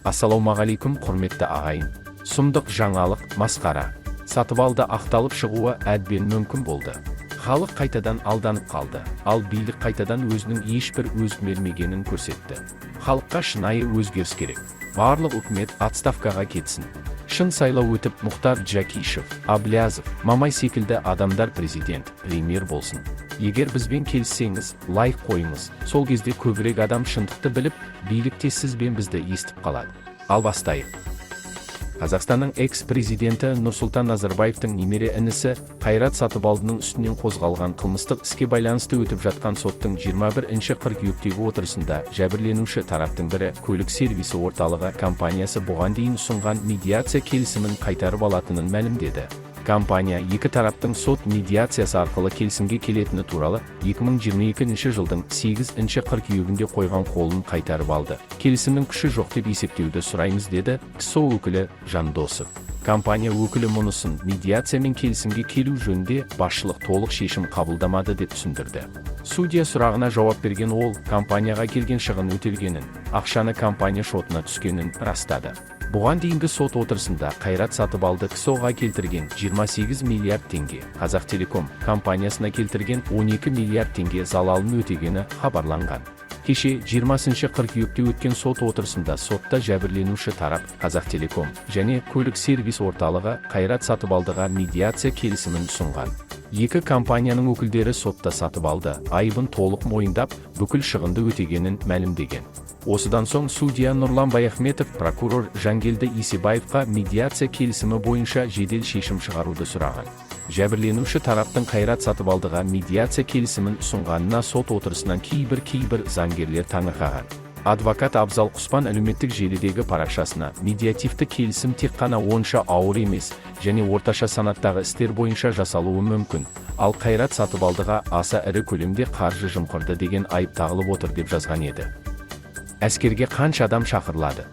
Ассалаумағалейкум, құрметті ағайын. Сұмдық жаңалық, масқара. Сатыбалды ақталып шығуы әдбен мүмкін болды. Халық қайтадан алданып қалды, ал билік қайтадан өзінің ешбір өзгермегенін көрсетті. Халыққа шынайы өзгеріс керек. Барлық үкімет отставкаға кетсін. Шын сайлау өтіп, Мұхтар Джакишев, Аблязов, Мамай секілді адамдар президент, премьер болсын. Егер бізбен келіссеңіз, лайк қойыңыз. Сол кезде көбірек адам шындықты біліп, билікте сізбен бізді естіп қалады. Ал бастайық. Қазақстанның экс-президенті Нұрсұлтан Назарбаевтың немере інісі Қайрат Сатыбалдының үстінен қозғалған қылмыстық іске байланысты өтіп жатқан соттың 21 қыркүйектегі отырысында жәбірленуші тараптың бірі көлік сервисі орталығы компаниясы бұған дейін ұсынған медиация келісімін қайтарып алатынын мәлімдеді. Компания екі тараптың сот медиациясы арқылы келісімге келетіні туралы 2022 жылдың 8 қыркүйегінде қойған қолын қайтарып алды. Келісімнің күші жоқ деп есептеуді сұраймыз, деді КСО өкілі Жандосов. Компания өкілі мұнысын медиациямен келісімге келу жөнінде басшылық толық шешім қабылдамады деп түсіндірді. Судья сұрағына жауап берген ол, компанияға келген шығын өтелгенін, ақшаны компания шотына түскенін растады. Бұған дейінгі сот отырысында Қайрат Сатыбалды КСО-ға келтірген 28 миллиард теңге, Қазақтелеком компаниясына келтірген 12 миллиард теңге залалын өтегені хабарланған. Кеше 20 қыркүйекте өткен сот отырысында сотта жәбірленуші тарап Қазақтелеком және көлік сервис орталығы Қайрат Сатыбалдыға медиация келісімін ұсынған. Екі компанияның өкілдері сотта Сатыбалды айыбын толық мойындап, бүкіл шығынды өтегенін мәлімдеген. Осыдан соң судья Нұрлан Баяхметов прокурор Жангелді Исебаевқа медиация келісімі бойынша жедел шешім шығаруды сұраған. Жәбірленуші тараптың Қайрат Сатыбалдыға медиация келісімін ұсынғанына сот отырысынан кейбір заңгерлер таңырқаған. Адвокат Абзал Құспан әлеуметтік желідегі парақшасына медиативті келісім тек қана онша ауыр емес және орташа санаттағы істер бойынша жасалуы мүмкін, ал Қайрат Сатыбалдыға аса ірі көлемде қаржы жымқырды деген айып тағылып отыр деп жазған еді. Әскерге қанша адам шақырылады?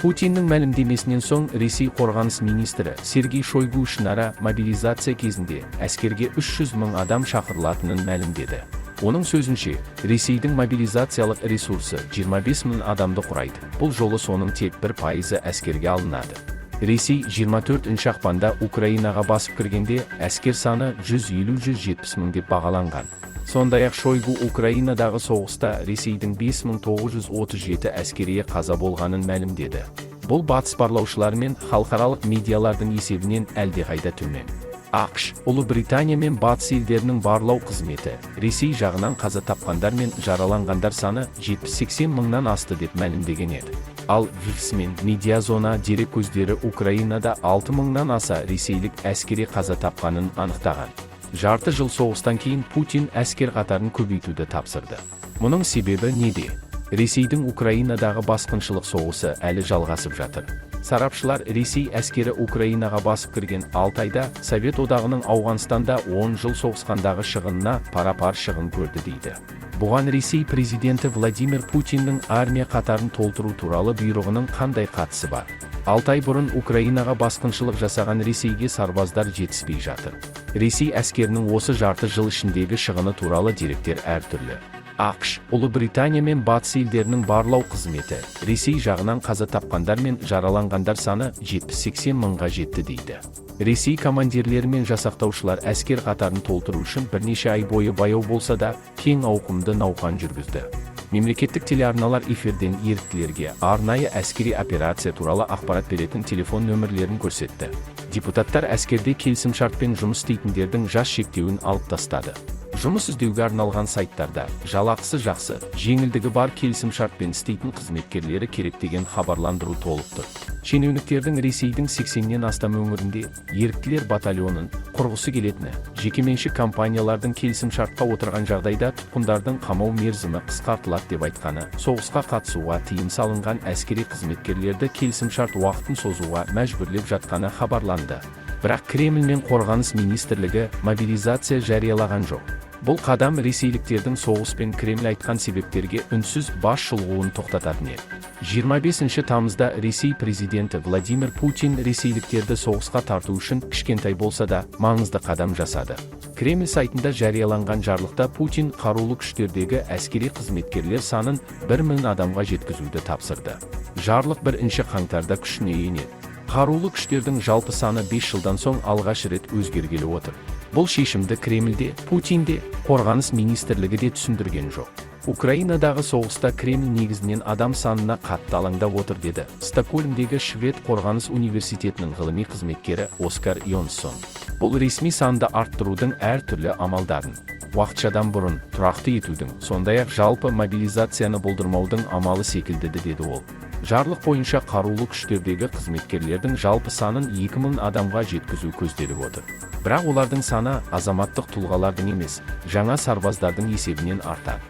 Путиннің мәлімдемесінен соң Ресей қорғаныс министрі Сергей Шойгу ішінара мобилизация кезінде әскерге 300 мың адам шақырылатынын мәлімдеді. Оның сөзінше, Ресейдің мобилизациялық ресурсы 25 мың адамды құрайды. Бұл жолы соның тек 1% әскерге алынады. Ресей 24 ақпанда Украинаға басып кіргенде әскер саны 150-170 мың деп бағаланған. Сондай-ақ Шойгу Украинадағы соғыста Ресейдің 5937 әскерие қаза болғанын мәлімдеді. Бұл батыс барлаушылар мен халықаралық медиалардың есебінен әлдеқайда төмен. ақш, Ұлыбритания мен батыс елдерінің барлау қызметі Ресей жағынан қаза тапқандар мен жараланғандар саны 70-80 мыңнан асты деп мәлімдеген еді. Ал Вифс мен Медиазона дерек көздері Украинада 6 мыңнан аса ресейлік әскери қаза тапқанын анықтаған. Жарты жыл соғыстан кейін Путин әскер қатарын көбейтуді тапсырды. Мұның себебі неде? Ресейдің Украинадағы басқыншылық соғысы әлі жалғасып жатыр. Сарапшылар Ресей әскері Украинаға басып кірген 6 айда Совет одағының Ауғанстанда 10 жыл соғысқандағы шығынына пара-пар шығын көрді дейді. Бұған Ресей президенті Владимир Путиннің армия қатарын толтыру туралы бұйрығының қандай қатысы бар? 6 ай бұрын Украинаға басқыншылық жасаған Ресейге сарбаздар жетіспей жатыр. Ресей әскерінің осы жарты жыл ішіндегі шығыны туралы деректер әртүрлі. ақш, Ұлыбритания мен батыс елдерінің барлау қызметі Ресей жағынан қаза тапқандар мен жараланғандар саны 70-80 мыңға жетті дейді. Ресей командирлері мен жасақтаушылар әскер қатарын толтыру үшін бірнеше ай бойы баяу болса да кең ауқымды науқан жүргізді. Мемлекеттік телеарналар эфирден еріктілерге арнайы әскери операция туралы ақпарат беретін телефон нөмірлерін көрсетті. Депутаттар әскерде келісімшартпен жұмыс істейтіндердің жас шектеуін алып тастады. Жұмыс іздеуге арналған сайттарда жалақысы жақсы, жеңілдігі бар келісімшартпен істейтін қызметкерлері керек деген хабарландыру толып тұр. Шенеуніктердің Ресейдің 80-нен астам өңірінде еріктілер батальонын құрғысы келетіні, жекеменшік компаниялардың келісімшартқа отырған жағдайда тұтқындардың қамау мерзімі қысқартылады деп айтқаны, соғысқа қатысуға тыйым салынған әскери қызметкерлерді келісімшарт уақытын созуға мәжбүрлеп жатқаны хабарланды. Бірақ Кремль мен қорғаныс министрлігі мобилизация жариялаған жоқ. Бұл қадам ресейліктердің соғыс пен Кремль айтқан себептерге үнсіз бас шұлғуын тоқтататын еді. 25 тамызда Ресей президенті Владимир Путин ресейліктерді соғысқа тарту үшін кішкентай болса да маңызды қадам жасады. Кремль сайтында жарияланған жарлықта Путин қарулы күштердегі әскери қызметкерлер санын 1000 адамға жеткізуді тапсырды. Жарлық 1 қаңтарда күшіне енеді. Қарулы күштердің жалпы саны 5 жылдан соң алғаш рет өзгергелі отыр. Бұл шешімді Кремльде, Путинде, қорғаныс министрлігі де түсіндірген жоқ. Украинадағы соғыста Кремль негізінен адам санына қатты алаңдап отыр деді Стокгольмдегі Швед қорғаныс университетінің ғылыми қызметкері Оскар Йонссон. Бұл ресми санды арттырудың әртүрлі амалдарын, уақытшадан бұрын тұрақты етудің, сондай-ақ жалпы мобилизацияны болдырмаудың амалы секілді деді ол. Жарлық бойынша қарулы күштердегі қызметкерлердің жалпы санын 2000 адамға жеткізу көзделіп отыр. Бірақ олардың саны азаматтық тұлғалардың емес, жаңа сарбаздардың есебінен артады.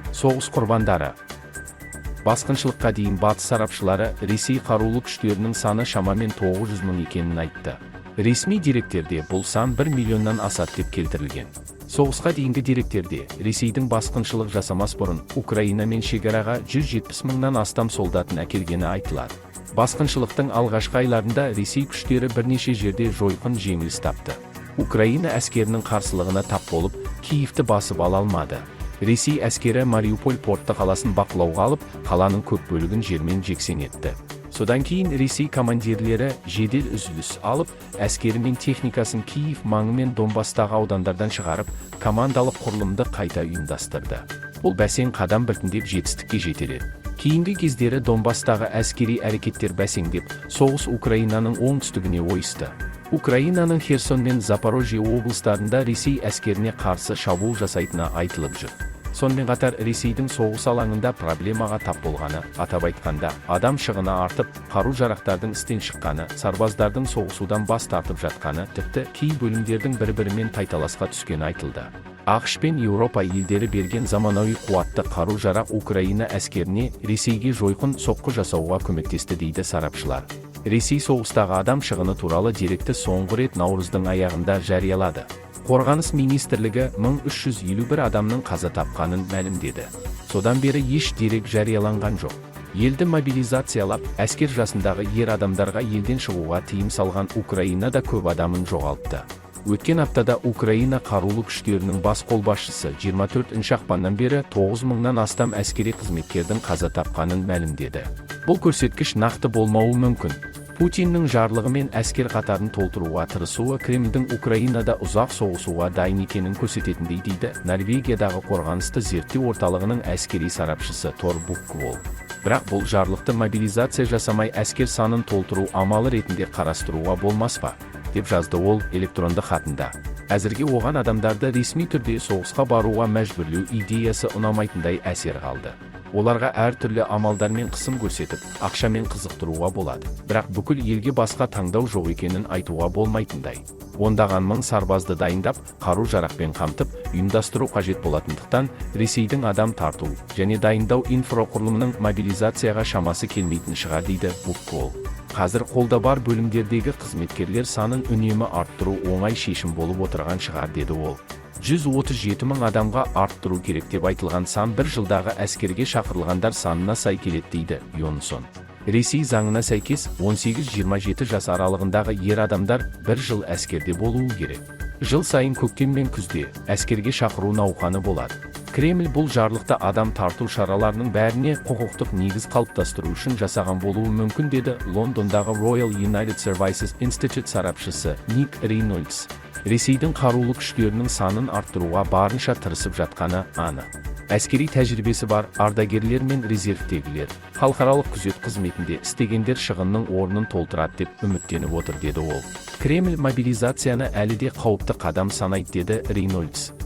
Соғыс құрбандары. Басқыншылыққа дейін батыс сарапшылары Ресей қарулы күштерінің саны шамамен 900 000 екенін айтты. Ресми деректерде бұл сан 1 миллионнан асады деп келтірілген. Соғысқа дейінгі деректерде Ресейдің басқыншылық жасамас бұрын Украинамен шекараға 170 000-нан астам солдатын әкелгені айтылады. Басқыншылықтың алғашқы айларында Ресей күштері бірнеше жерде жойқын жеңіліс тапты. Украина әскерінің қарсылығына тап болып, Киевті басып ала алмады. Ресей әскері Мариуполь порты қаласын бақылауға алып, қаланың көп бөлігін жермен жексен етті. Содан кейін Ресей командирлері жедел үзіліс алып, әскері мен техникасын Киев маңы мен Донбастағы аудандардан шығарып, командалық құрылымды қайта ұйымдастырды. Бұл бәсең қадам біртіндеп жетістікке жетеледі. Кейінгі кездері Донбастағы әскери әрекеттер бәсеңдеп, соғыс Украинаның оңтүстігіне ойысты. Украинаның Херсон мен Запорожье облыстарында Ресей әскеріне қарсы шабуыл жасайтыны айтылып жүр. Сонымен қатар Ресейдің соғыс алаңында проблемаға тап болғаны, атап айтқанда, адам шығыны артып, қару-жарақтардың істен шыққаны, сарбаздардың соғысудан бас тартып жатқаны, тіпті кей бөлімдердің бір-бірімен тайталасқа түскені айтылды. ақш пен Еуропа елдері берген заманауи қуатты қару-жарақ Украина әскеріне Ресейге жойқын соққы жасауға көмектесті дейді сарапшылар. Ресей соғыстағы адам шығыны туралы деректі соңғы рет наурыздың аяғында жариялады. Қорғаныс министрлігі 1351 адамның қаза тапқанын мәлімдеді. Содан бері еш дерек жарияланған жоқ. Елді мобилизациялап, әскер жасындағы ер адамдарға елден шығуға тыйым салған Украинада көп адамын жоғалтты. Өткен аптада Украина қарулы күштерінің бас қолбасшысы 24 ақпаннан бері 9000-нан астам әскери қызметкердің қаза тапқанын мәлімдеді. Бұл көрсеткіш нақты болмауы мүмкін. Путиннің жарлығымен әскер қатарын толтыруға тырысуы Кремльдің Украинада ұзақ соғысуға дайын екенін көрсететіндей дейді Норвегиядағы қорғанысты зерттеу орталығының әскери сарапшысы Тор Букквол. Бірақ бұл жарлықты мобилизация жасамай әскер санын толтыру амалы ретінде қарастыруға болмас па, деп жазды ол электронды хатында. Әзірге оған адамдарды ресми түрде соғысқа баруға мәжбүрлеу идеясы ұнамайтындай әсер қалды. Оларға әртүрлі амалдармен қысым көрсетіп, ақшамен қызықтыруға болады. Бірақ бүкіл елге басқа таңдау жоқ екенін айтуға болмайтындай. Ондаған мың сарбазды дайындап, қару-жарақпен қамтып, ұйымдастыру қажет болатындықтан, Ресейдің адам тарту және дайындау инфрақұрылымының мобилизацияға шамасы келмейтін шығар дейді Букквол. Қазір қолда бар бөлімдердегі қызметкерлер санын үнемі арттыру оңай шешім болып отырған шығар деді ол. 137 000 адамға арттыру керек деп айтылған сан бір жылдағы әскерге шақырылғандар санына сай келеді дейді Йонсон. Ресей заңына сәйкес 18-27 жас аралығындағы ер адамдар бір жыл әскерде болуы керек. Жыл сайын көктем мен күзде әскерге шақыру науқаны болады. Кремль бұл жарлықты адам тарту шараларының бәріне құқықтық негіз қалыптастыру үшін жасаған болуы мүмкін деді Лондондағы Royal United Services Institute сарапшысы Ник Рейнольдс. Ресейдің қарулы күштерінің санын арттыруға барынша тырысып жатқаны анық. Әскери тәжірибесі бар ардагерлер мен резервтегілер, халықаралық күзет қызметінде істегендер шығынның орнын толтырады деп үміттеніп отыр деді ол. Кремль мобилизацияны әлі де қауіпті қадам санайды деді Рейнольдс.